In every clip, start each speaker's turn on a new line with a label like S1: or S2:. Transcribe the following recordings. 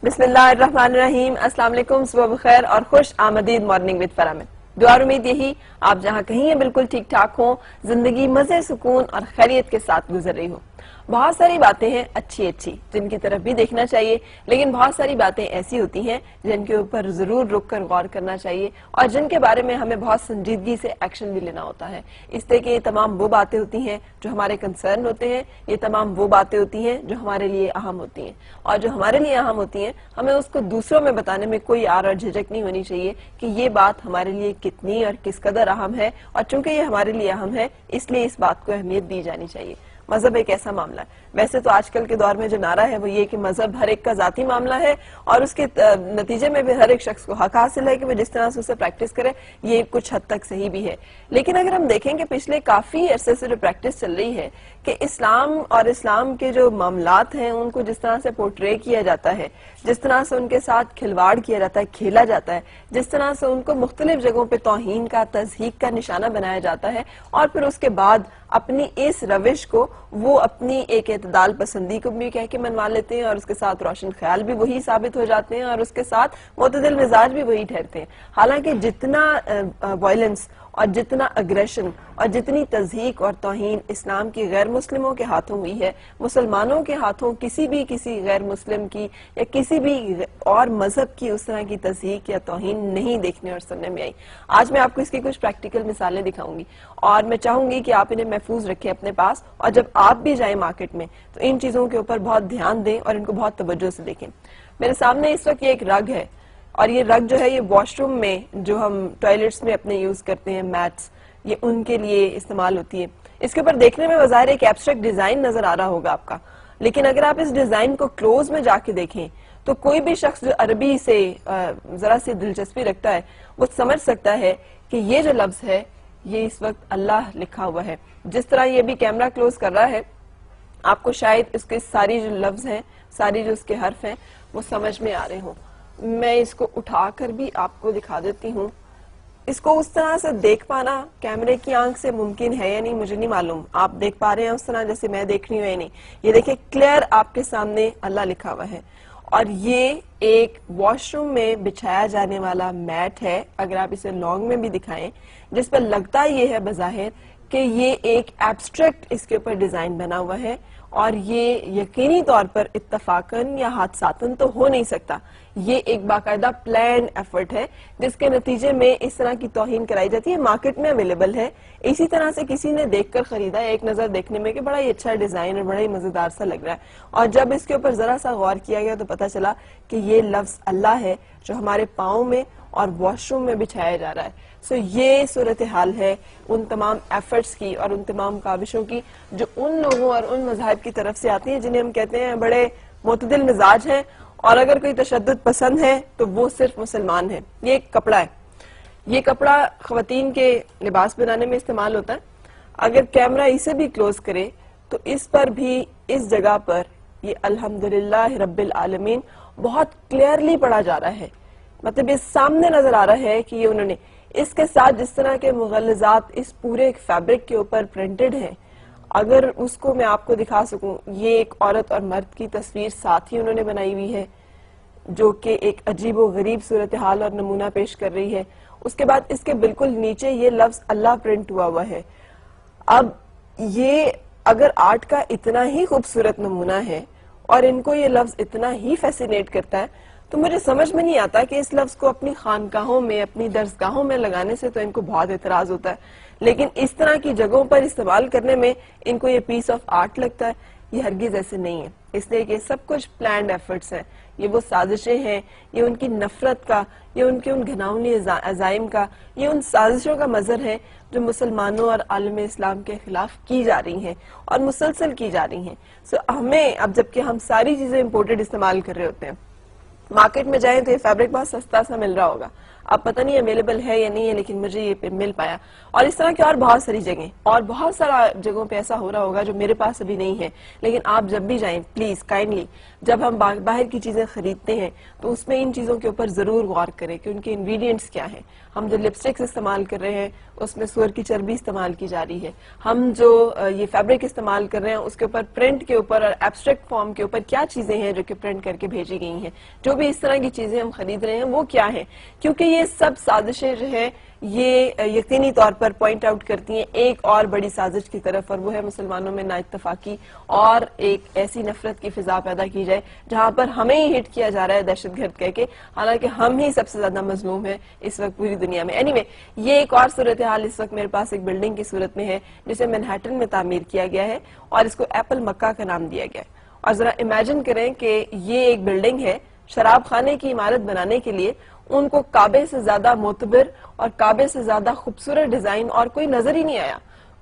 S1: بسم اللہ الرحمن الرحیم. السلام علیکم, صبح بخیر اور خوش آمدید مارننگ وتھ فرا میں. دعا اور امید یہی آپ جہاں کہیں ہیں بالکل ٹھیک ٹھاک ہوں, زندگی مزے سکون اور خیریت کے ساتھ گزر رہی ہو. بہت ساری باتیں ہیں اچھی جن کی طرف بھی دیکھنا چاہیے, لیکن بہت ساری باتیں ایسی ہوتی ہیں جن کے اوپر ضرور رک کر غور کرنا چاہیے اور جن کے بارے میں ہمیں بہت سنجیدگی سے ایکشن بھی لینا ہوتا ہے. اس لیے کہ یہ تمام وہ باتیں ہوتی ہیں جو ہمارے کنسرن ہوتے ہیں, یہ تمام وہ باتیں ہوتی ہیں جو ہمارے لیے اہم ہوتی ہیں, اور جو ہمارے لیے اہم ہوتی ہیں ہمیں اس کو دوسروں میں بتانے میں کوئی آر اور جھجک نہیں ہونی چاہیے کہ یہ بات ہمارے لیے کتنی اور کس قدر اہم ہے, اور چونکہ یہ ہمارے لیے اہم ہے اس لیے اس بات کو اہمیت دی جانی چاہیے. مذہب ایک ایسا معاملہ ہے, ویسے تو آج کل کے دور میں جو نعرہ ہے وہ یہ کہ مذہب ہر ایک کا ذاتی معاملہ ہے اور اس کے نتیجے میں بھی ہر ایک شخص کو حق حاصل ہے کہ وہ جس طرح سے اسے پریکٹس کرے. یہ کچھ حد تک صحیح بھی ہے, لیکن اگر ہم دیکھیں کہ پچھلے کافی عرصے سے جو پریکٹس چل رہی ہے کہ اسلام اور اسلام کے جو معاملات ہیں ان کو جس طرح سے پورٹرے کیا جاتا ہے, جس طرح سے ان کے ساتھ کھلواڑ کیا جاتا ہے, کھیلا جاتا ہے, جس طرح سے ان کو مختلف جگہوں پہ توہین کا, تضحیک کا نشانہ بنایا جاتا ہے, اور پھر اس کے بعد اپنی اس روش کو وہ اپنی ایک اعتدال پسندی کو بھی کہہ کے منوا لیتے ہیں, اور اس کے ساتھ روشن خیال بھی وہی ثابت ہو جاتے ہیں, اور اس کے ساتھ معتدل مزاج بھی وہی ٹھہرتے ہیں. حالانکہ جتنا وائلنس اور جتنا اگریشن اور جتنی تضحیک اور توہین اسلام کی غیر مسلموں کے ہاتھوں ہوئی ہے, مسلمانوں کے ہاتھوں کسی غیر مسلم کی یا کسی بھی اور مذہب کی اس طرح کی تضحیک یا توہین نہیں دیکھنے اور سننے میں آئی. آج میں آپ کو اس کی کچھ پریکٹیکل مثالیں دکھاؤں گی, اور میں چاہوں گی کہ آپ انہیں محفوظ رکھیں اپنے پاس, اور جب آپ بھی جائیں مارکیٹ میں تو ان چیزوں کے اوپر بہت دھیان دیں اور ان کو بہت توجہ سے دیکھیں. میرے سامنے اس وقت یہ ایک رگ ہے, اور یہ رگ جو ہے یہ واش روم میں جو ہم ٹوائلٹس میں اپنے یوز کرتے ہیں میٹس, یہ ان کے لیے استعمال ہوتی ہے. اس کے اوپر دیکھنے میں بظاہر ایک ایبسٹریکٹ ڈیزائن نظر آ رہا ہوگا آپ کا, لیکن اگر آپ اس ڈیزائن کو کلوز میں جا کے دیکھیں تو کوئی بھی شخص جو عربی سے ذرا سی دلچسپی رکھتا ہے وہ سمجھ سکتا ہے کہ یہ جو لفظ ہے یہ اس وقت اللہ لکھا ہوا ہے. جس طرح یہ بھی کیمرہ کلوز کر رہا ہے آپ کو شاید اس کے ساری جو لفظ ہیں, ساری جو اس کے حرف ہیں وہ سمجھ میں آ رہے ہوں. میں اس کو اٹھا کر بھی آپ کو دکھا دیتی ہوں. اس کو اس طرح سے دیکھ پانا کیمرے کی آنکھ سے ممکن ہے یا نہیں مجھے نہیں معلوم, آپ دیکھ پا رہے ہیں اس طرح جیسے میں دیکھ رہی ہوں یا نہیں. یہ دیکھیں کلیئر آپ کے سامنے اللہ لکھا ہوا ہے, اور یہ ایک واش روم میں بچھایا جانے والا میٹ ہے, اگر آپ اسے لانگ میں بھی دکھائیں, جس پر لگتا یہ ہے بظاہر کہ یہ ایک ایبسٹریکٹ اس کے اوپر ڈیزائن بنا ہوا ہے, اور یہ یقینی طور پر اتفاقاً یا حادثاتاً تو ہو نہیں سکتا. یہ ایک باقاعدہ پلانڈ ایفرٹ ہے جس کے نتیجے میں اس طرح کی توہین کرائی جاتی ہے. مارکیٹ میں اویلیبل ہے, اسی طرح سے کسی نے دیکھ کر خریدا, ایک نظر دیکھنے میں کہ بڑا ہی اچھا ڈیزائن اور بڑا ہی مزیدار سا لگ رہا ہے, اور جب اس کے اوپر ذرا سا غور کیا گیا تو پتا چلا کہ یہ لفظ اللہ ہے جو ہمارے پاؤں میں اور واش روم میں بچھایا جا رہا ہے. یہ صورتحال ہے ان تمام ایفرٹس کی اور ان تمام کاوشوں کی جو ان لوگوں اور ان مذاہب کی طرف سے آتی ہیں جنہیں ہم کہتے ہیں بڑے معتدل مزاج ہیں, اور اگر کوئی تشدد پسند ہے تو وہ صرف مسلمان ہے. یہ ایک کپڑا ہے, یہ کپڑا خواتین کے لباس بنانے میں استعمال ہوتا ہے. اگر کیمرہ اسے بھی کلوز کرے تو اس پر بھی اس جگہ پر یہ الحمدللہ رب العالمین بہت کلیئرلی پڑھا جا رہا ہے. مطلب یہ سامنے نظر آ رہا ہے کہ یہ انہوں نے اس کے ساتھ جس طرح کے مغلظات اس پورے فیبرک کے اوپر پرنٹڈ ہیں, اگر اس کو میں آپ کو دکھا سکوں, یہ ایک عورت اور مرد کی تصویر ساتھ ہی انہوں نے بنائی ہوئی ہے جو کہ ایک عجیب و غریب صورتحال اور نمونہ پیش کر رہی ہے. اس کے بعد اس کے بالکل نیچے یہ لفظ اللہ پرنٹ ہوا ہے. اب یہ اگر آرٹ کا اتنا ہی خوبصورت نمونہ ہے اور ان کو یہ لفظ اتنا ہی فیسینیٹ کرتا ہے, تو مجھے سمجھ میں نہیں آتا کہ اس لفظ کو اپنی خانقاہوں میں, اپنی درسگاہوں میں لگانے سے تو ان کو بہت اعتراض ہوتا ہے, لیکن اس طرح کی جگہوں پر استعمال کرنے میں ان کو یہ پیس آف آرٹ لگتا ہے. یہ ہرگز ایسے نہیں ہے, اس لیے کہ سب کچھ پلانڈ ایفرٹس ہیں, یہ وہ سازشیں ہیں, یہ ان کی نفرت کا, یہ ان کے ان گھناؤنی عزائم کا, یہ ان سازشوں کا مظہر ہے جو مسلمانوں اور عالم اسلام کے خلاف کی جا رہی ہیں اور مسلسل کی جا رہی ہیں. ہمیں اب جبکہ ہم ساری چیزیں امپورٹڈ استعمال کر رہے ہوتے ہیں, مارکیٹ میں جائیں تو یہ فیبرک بہت سستا سا مل رہا ہوگا, اب پتہ نہیں اویلیبل ہے یا نہیں ہے, لیکن مجھے یہ مل پایا. اور اس طرح کی اور بہت ساری جگہیں اور بہت سارا جگہوں پہ ایسا ہو رہا ہوگا جو میرے پاس ابھی نہیں ہے, لیکن آپ جب بھی جائیں پلیز کائنڈلی جب ہم باہر کی چیزیں خریدتے ہیں تو اس میں ان چیزوں کے اوپر ضرور غور کریں کہ ان کے انگریڈینٹس کیا ہیں. ہم جو لپسٹکس استعمال کر رہے ہیں اس میں سور کی چربی استعمال کی جا رہی ہے. ہم جو یہ فیبرک استعمال کر رہے ہیں اس کے اوپر پرنٹ کے اوپر اور ایبسٹریکٹ فارم کے اوپر کیا چیزیں ہیں جو کہ پرنٹ کر کے بھیجی گئی ہیں. جو بھی اس طرح کی چیزیں ہم خرید رہے ہیں وہ کیا ہیں, کیونکہ یہ سب سازشیں جو ہے یہ یقینی طور پر پوائنٹ آؤٹ کرتی ہیں ایک اور بڑی سازش کی طرف, اور وہ ہے مسلمانوں میں نا اتفاقی اور ایک ایسی نفرت کی فضا پیدا کی جائے جہاں پر ہمیں ہی ہٹ کیا جا رہا ہے دہشت گرد کہہ کے, حالانکہ ہم ہی سب سے زیادہ مظلوم ہیں اس وقت پوری دنیا میں. اینی وے یہ ایک اور صورتحال اس وقت میرے پاس ایک بلڈنگ کی صورت میں ہے جسے مینہٹن میں تعمیر کیا گیا ہے اور اس کو ایپل مکہ کا نام دیا گیا ہے. اور ذرا امیجن کریں کہ یہ ایک بلڈنگ ہے, شراب خانے کی عمارت بنانے کے لیے ان کو کعبے سے زیادہ معتبر اور کعبے سے زیادہ خوبصورت ڈیزائن اور کوئی نظر ہی نہیں آیا,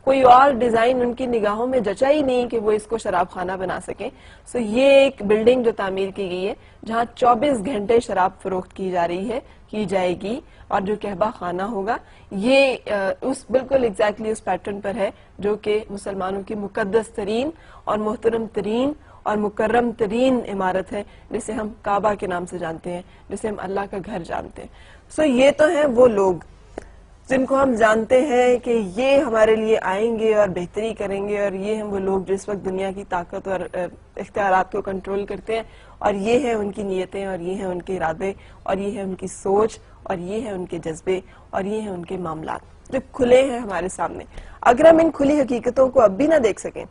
S1: کوئی اور ڈیزائن ان کی نگاہوں میں جچا ہی نہیں کہ وہ اس کو شراب خانہ بنا سکیں. سو یہ ایک بلڈنگ جو تعمیر کی گئی ہے جہاں 24 گھنٹے شراب فروخت کی جا رہی ہے, کی جائے گی, اور جو کہبہ خانہ ہوگا یہ اس بالکل ایگزیکٹلی اس پیٹرن پر ہے جو کہ مسلمانوں کی مقدس ترین اور محترم ترین اور مکرم ترین عمارت ہے جسے ہم کعبہ کے نام سے جانتے ہیں, جسے ہم اللہ کا گھر جانتے ہیں. سو یہ تو ہیں وہ لوگ جن کو ہم جانتے ہیں کہ یہ ہمارے لیے آئیں گے اور بہتری کریں گے, اور یہ ہیں وہ لوگ جو اس وقت دنیا کی طاقت اور اختیارات کو کنٹرول کرتے ہیں, اور یہ ہیں ان کی نیتیں, اور یہ ہیں ان کے ارادے, اور یہ ہے ان کی سوچ, اور یہ ہیں ان کے جذبے, اور یہ ہیں ان کے معاملات جو کھلے ہیں ہمارے سامنے. اگر ہم ان کھلی حقیقتوں کو اب بھی نہ دیکھ سکیں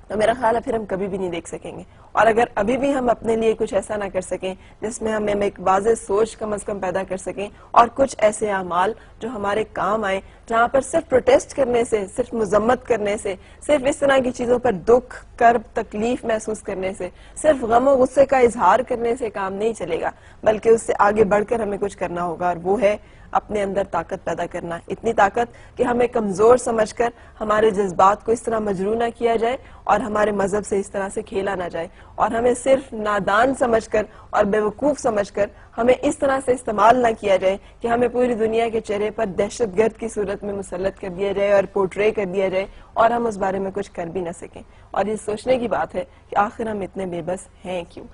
S1: تو میرا خیال ہے پھر ہم کبھی بھی نہیں دیکھ سکیں گے. اور اگر ابھی بھی ہم اپنے لیے کچھ ایسا نہ کر سکیں جس میں ہم ایک واضح سوچ کم از کم پیدا کر سکیں, اور کچھ ایسے اعمال جو ہمارے کام آئیں, جہاں پر صرف پروٹیسٹ کرنے سے, صرف مذمت کرنے سے, صرف اس طرح کی چیزوں پر دکھ, کرب, تکلیف محسوس کرنے سے, صرف غم و غصے کا اظہار کرنے سے کام نہیں چلے گا, بلکہ اس سے آگے بڑھ کر ہمیں کچھ کرنا ہوگا, اور وہ ہے اپنے اندر طاقت پیدا کرنا. اتنی طاقت کہ ہمیں کمزور سمجھ کر ہمارے جذبات کو اس طرح مجروح نہ کیا جائے اور ہمارے مذہب سے اس طرح سے کھیلا نہ جائے, اور ہمیں صرف نادان سمجھ کر اور بیوقوف سمجھ کر ہمیں اس طرح سے استعمال نہ کیا جائے کہ ہمیں پوری دنیا کے چہرے پر دہشت گرد کی صورت میں مسلط کر دیا جائے اور پورٹرے کر دیا جائے, اور ہم اس بارے میں کچھ کر بھی نہ سکیں. اور یہ سوچنے کی بات ہے کہ آخر ہم اتنے بے بس ہیں کیوں.